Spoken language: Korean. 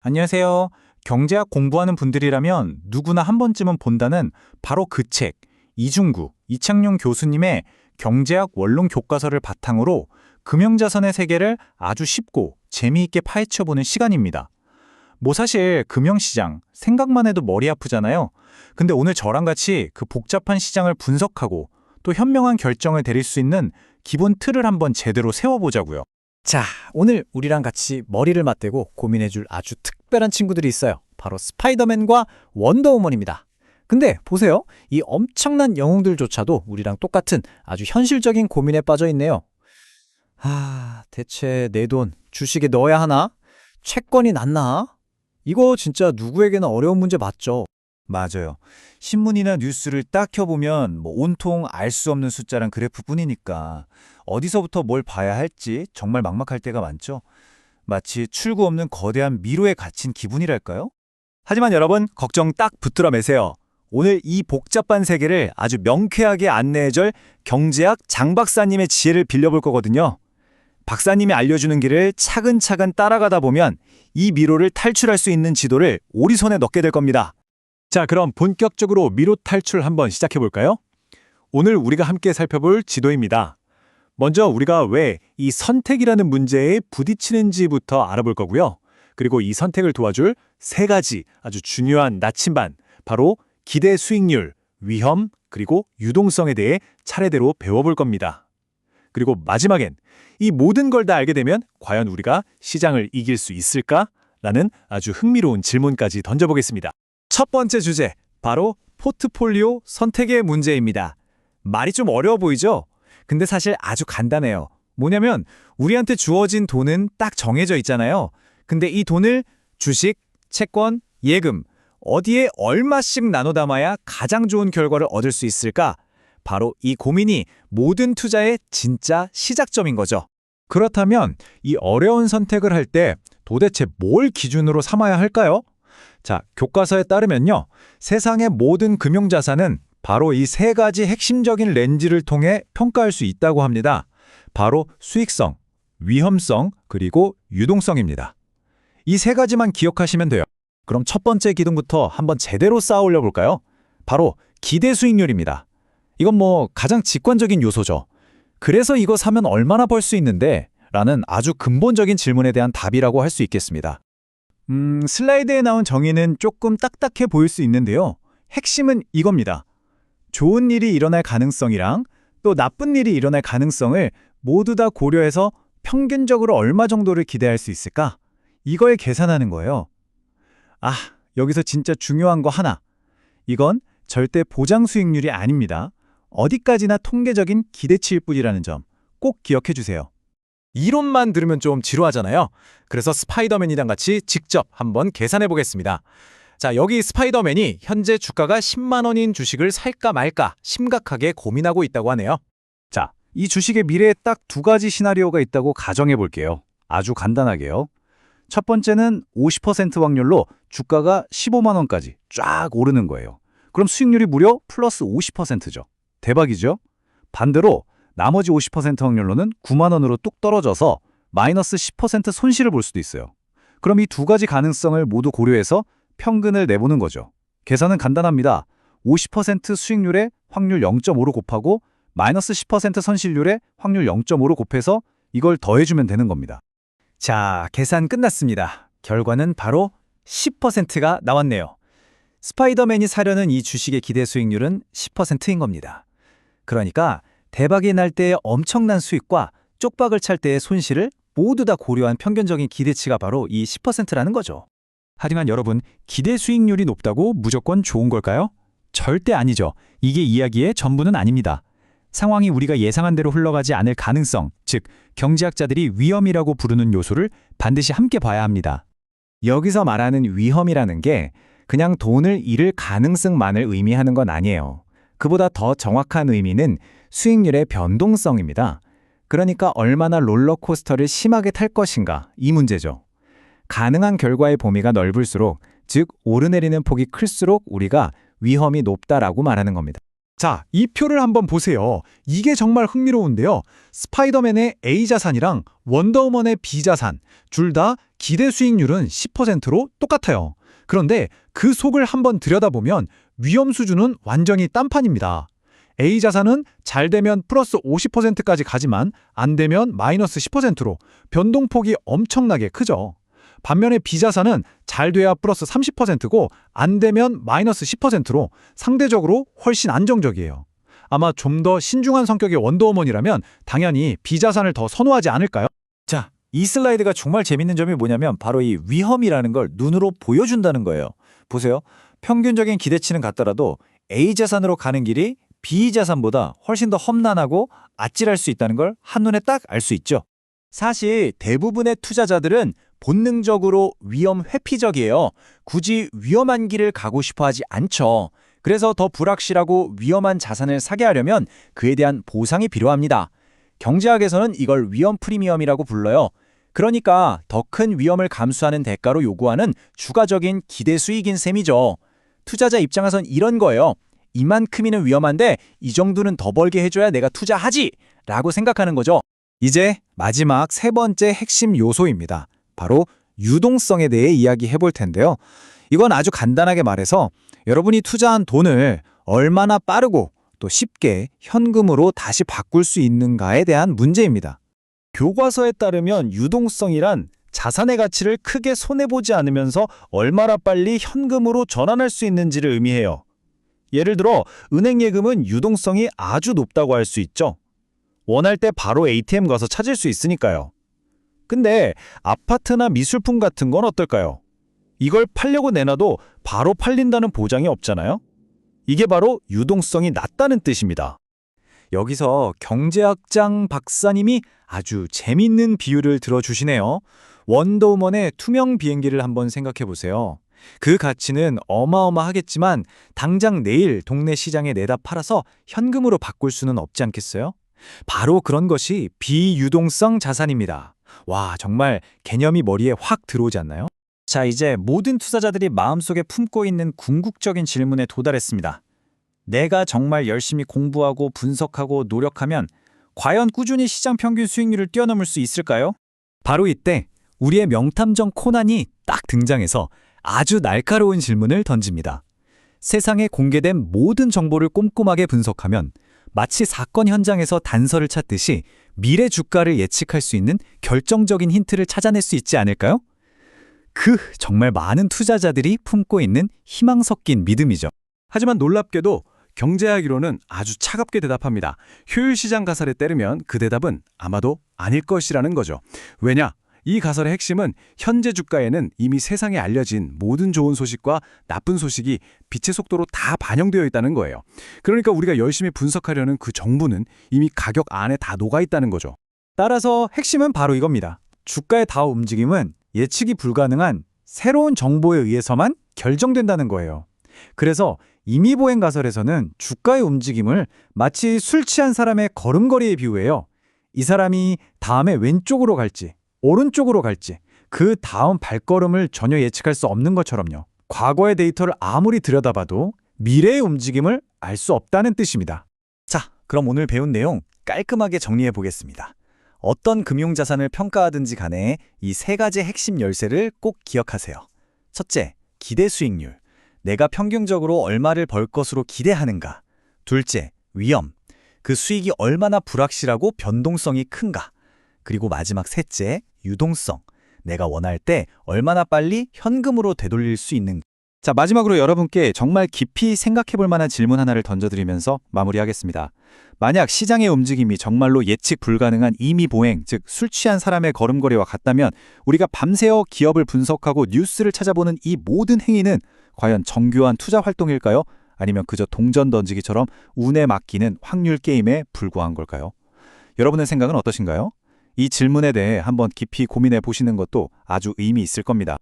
안녕하세요. 경제학 공부하는 분들이라면 누구나 한 번쯤은 본다는 바로 그 책, 이중구, 이창용 교수님의 경제학 원론 교과서를 바탕으로 금융자산의 세계를 아주 쉽고 재미있게 파헤쳐보는 시간입니다. 뭐 사실 금융시장, 생각만 해도 머리 아프잖아요. 근데 오늘 저랑 같이 그 복잡한 시장을 분석하고 또 현명한 결정을 내릴 수 있는 기본 틀을 한번 제대로 세워보자고요. 자, 오늘 우리랑 같이 머리를 맞대고 고민해줄 아주 특별한 친구들이 있어요. 바로 스파이더맨과 원더우먼입니다. 근데 보세요. 이 엄청난 영웅들조차도 우리랑 똑같은 아주 현실적인 고민에 빠져 있네요. 대체 내 돈 주식에 넣어야 하나? 채권이 낫나? 이거 진짜 누구에게나 어려운 문제 맞죠? 맞아요. 신문이나 뉴스를 딱 켜보면 온통 알 수 없는 숫자랑 그래프뿐이니까 어디서부터 뭘 봐야 할지 정말 막막할 때가 많죠. 마치 출구 없는 거대한 미로에 갇힌 기분이랄까요? 하지만 여러분, 걱정 딱 붙들어 매세요. 오늘 이 복잡한 세계를 아주 명쾌하게 안내해줄 경제학 장 박사님의 지혜를 빌려볼 거거든요. 박사님이 알려주는 길을 차근차근 따라가다 보면 이 미로를 탈출할 수 있는 지도를 우리 손에 넣게 될 겁니다. 자, 그럼 본격적으로 미로 탈출 한번 시작해볼까요? 오늘 우리가 함께 살펴볼 지도입니다. 먼저 우리가 왜 이 선택이라는 문제에 부딪히는지부터 알아볼 거고요. 그리고 이 선택을 도와줄 세 가지 아주 중요한 나침반, 바로 기대 수익률, 위험, 그리고 유동성에 대해 차례대로 배워볼 겁니다. 그리고 마지막엔 이 모든 걸 다 알게 되면 과연 우리가 시장을 이길 수 있을까? 라는 아주 흥미로운 질문까지 던져보겠습니다. 첫 번째 주제, 바로 포트폴리오 선택의 문제입니다. 말이 좀 어려워 보이죠? 근데 사실 아주 간단해요. 뭐냐면 우리한테 주어진 돈은 딱 정해져 있잖아요. 근데 이 돈을 주식, 채권, 예금, 어디에 얼마씩 나눠 담아야 가장 좋은 결과를 얻을 수 있을까? 바로 이 고민이 모든 투자의 진짜 시작점인 거죠. 그렇다면 이 어려운 선택을 할 때 도대체 뭘 기준으로 삼아야 할까요? 자, 교과서에 따르면요. 세상의 모든 금융자산은 바로 이 세 가지 핵심적인 렌즈를 통해 평가할 수 있다고 합니다. 바로 수익성, 위험성, 그리고 유동성입니다. 이 세 가지만 기억하시면 돼요. 그럼 첫 번째 기둥부터 한번 제대로 쌓아 올려 볼까요? 바로 기대 수익률입니다. 이건 가장 직관적인 요소죠. 그래서 이거 사면 얼마나 벌 수 있는데? 라는 아주 근본적인 질문에 대한 답이라고 할 수 있겠습니다. 슬라이드에 나온 정의는 조금 딱딱해 보일 수 있는데요. 핵심은 이겁니다. 좋은 일이 일어날 가능성이랑 또 나쁜 일이 일어날 가능성을 모두 다 고려해서 평균적으로 얼마 정도를 기대할 수 있을까? 이걸 계산하는 거예요. 여기서 진짜 중요한 거 하나. 이건 절대 보장 수익률이 아닙니다. 어디까지나 통계적인 기대치일 뿐이라는 점 꼭 기억해 주세요. 이론만 들으면 좀 지루하잖아요. 그래서 스파이더맨이랑 같이 직접 한번 계산해 보겠습니다. 자, 여기 스파이더맨이 현재 주가가 10만 원인 주식을 살까 말까 심각하게 고민하고 있다고 하네요. 자, 이 주식의 미래에 딱 두 가지 시나리오가 있다고 가정해 볼게요. 아주 간단하게요. 첫 번째는 50% 확률로 주가가 15만 원까지 쫙 오르는 거예요. 그럼 수익률이 무려 플러스 50%죠. 대박이죠? 반대로 나머지 50% 확률로는 9만 원으로 뚝 떨어져서 마이너스 10% 손실을 볼 수도 있어요. 그럼 이 두 가지 가능성을 모두 고려해서 평균을 내보는 거죠. 계산은 간단합니다. 50% 수익률에 확률 0.5로 곱하고 마이너스 10% 손실률에 확률 0.5로 곱해서 이걸 더해주면 되는 겁니다. 자, 계산 끝났습니다. 결과는 바로 10%가 나왔네요. 스파이더맨이 사려는 이 주식의 기대 수익률은 10%인 겁니다. 그러니까 대박이 날 때의 엄청난 수익과 쪽박을 찰 때의 손실을 모두 다 고려한 평균적인 기대치가 바로 이 10%라는 거죠. 하지만 여러분, 기대 수익률이 높다고 무조건 좋은 걸까요? 절대 아니죠. 이게 이야기의 전부는 아닙니다. 상황이 우리가 예상한 대로 흘러가지 않을 가능성, 즉 경제학자들이 위험이라고 부르는 요소를 반드시 함께 봐야 합니다. 여기서 말하는 위험이라는 게 그냥 돈을 잃을 가능성만을 의미하는 건 아니에요. 그보다 더 정확한 의미는 수익률의 변동성입니다. 그러니까 얼마나 롤러코스터를 심하게 탈 것인가, 이 문제죠. 가능한 결과의 범위가 넓을수록, 즉 오르내리는 폭이 클수록 우리가 위험이 높다라고 말하는 겁니다. 자, 이 표를 한번 보세요. 이게 정말 흥미로운데요. 스파이더맨의 A자산이랑 원더우먼의 B자산, 둘 다 기대 수익률은 10%로 똑같아요. 그런데 그 속을 한번 들여다보면 위험 수준은 완전히 딴판입니다. A 자산은 잘 되면 플러스 50%까지 가지만 안 되면 마이너스 10%로 변동폭이 엄청나게 크죠. 반면에 B 자산은 잘 돼야 플러스 30%고 안 되면 마이너스 10%로 상대적으로 훨씬 안정적이에요. 아마 좀 더 신중한 성격의 원더우먼이라면 당연히 B 자산을 더 선호하지 않을까요? 자, 이 슬라이드가 정말 재밌는 점이 뭐냐면 바로 이 위험이라는 걸 눈으로 보여준다는 거예요. 보세요. 평균적인 기대치는 같더라도 A 자산으로 가는 길이 B 자산보다 훨씬 더 험난하고 아찔할 수 있다는 걸 한눈에 딱 알 수 있죠. 사실 대부분의 투자자들은 본능적으로 위험 회피적이에요. 굳이 위험한 길을 가고 싶어 하지 않죠. 그래서 더 불확실하고 위험한 자산을 사게 하려면 그에 대한 보상이 필요합니다. 경제학에서는 이걸 위험 프리미엄이라고 불러요. 그러니까 더 큰 위험을 감수하는 대가로 요구하는 추가적인 기대 수익인 셈이죠. 투자자 입장에선 이런 거예요. 이만큼이는 위험한데 이 정도는 더 벌게 해줘야 내가 투자하지! 라고 생각하는 거죠. 이제 마지막 세 번째 핵심 요소입니다. 바로 유동성에 대해 이야기해 볼 텐데요. 이건 아주 간단하게 말해서 여러분이 투자한 돈을 얼마나 빠르고 또 쉽게 현금으로 다시 바꿀 수 있는가에 대한 문제입니다. 교과서에 따르면 유동성이란 자산의 가치를 크게 손해보지 않으면서 얼마나 빨리 현금으로 전환할 수 있는지를 의미해요. 예를 들어 은행 예금은 유동성이 아주 높다고 할 수 있죠. 원할 때 바로 ATM 가서 찾을 수 있으니까요. 근데 아파트나 미술품 같은 건 어떨까요? 이걸 팔려고 내놔도 바로 팔린다는 보장이 없잖아요? 이게 바로 유동성이 낮다는 뜻입니다. 여기서 경제학장 박사님이 아주 재밌는 비유를 들어주시네요. 원더우먼의 투명 비행기를 한번 생각해 보세요. 그 가치는 어마어마하겠지만 당장 내일 동네 시장에 내다 팔아서 현금으로 바꿀 수는 없지 않겠어요? 바로 그런 것이 비유동성 자산입니다. 와, 정말 개념이 머리에 확 들어오지 않나요? 자, 이제 모든 투자자들이 마음속에 품고 있는 궁극적인 질문에 도달했습니다. 내가 정말 열심히 공부하고 분석하고 노력하면 과연 꾸준히 시장 평균 수익률을 뛰어넘을 수 있을까요? 바로 이때 우리의 명탐정 코난이 딱 등장해서 아주 날카로운 질문을 던집니다. 세상에 공개된 모든 정보를 꼼꼼하게 분석하면 마치 사건 현장에서 단서를 찾듯이 미래 주가를 예측할 수 있는 결정적인 힌트를 찾아낼 수 있지 않을까요? 정말 많은 투자자들이 품고 있는 희망 섞인 믿음이죠. 하지만 놀랍게도 경제학이론은 아주 차갑게 대답합니다. 효율 시장 가설에 따르면 그 대답은 아마도 아닐 것이라는 거죠. 왜냐? 이 가설의 핵심은 현재 주가에는 이미 세상에 알려진 모든 좋은 소식과 나쁜 소식이 빛의 속도로 다 반영되어 있다는 거예요. 그러니까 우리가 열심히 분석하려는 그 정보는 이미 가격 안에 다 녹아 있다는 거죠. 따라서 핵심은 바로 이겁니다. 주가의 다음 움직임은 예측이 불가능한 새로운 정보에 의해서만 결정된다는 거예요. 그래서 임의보행 가설에서는 주가의 움직임을 마치 술 취한 사람의 걸음걸이에 비유해요. 이 사람이 다음에 왼쪽으로 갈지 오른쪽으로 갈지 그 다음 발걸음을 전혀 예측할 수 없는 것처럼요. 과거의 데이터를 아무리 들여다봐도 미래의 움직임을 알 수 없다는 뜻입니다. 자, 그럼 오늘 배운 내용 깔끔하게 정리해 보겠습니다. 어떤 금융자산을 평가하든지 간에 이 세 가지 핵심 열쇠를 꼭 기억하세요. 첫째, 기대 수익률. 내가 평균적으로 얼마를 벌 것으로 기대하는가. 둘째, 위험. 그 수익이 얼마나 불확실하고 변동성이 큰가. 그리고 마지막 셋째, 유동성. 내가 원할 때 얼마나 빨리 현금으로 되돌릴 수 있는가. 자, 마지막으로 여러분께 정말 깊이 생각해 볼 만한 질문 하나를 던져드리면서 마무리하겠습니다. 만약 시장의 움직임이 정말로 예측 불가능한 임의보행, 즉 술 취한 사람의 걸음걸이와 같다면 우리가 밤새워 기업을 분석하고 뉴스를 찾아보는 이 모든 행위는 과연 정교한 투자 활동일까요? 아니면 그저 동전 던지기처럼 운에 맡기는 확률 게임에 불과한 걸까요? 여러분의 생각은 어떠신가요? 이 질문에 대해 한번 깊이 고민해 보시는 것도 아주 의미 있을 겁니다.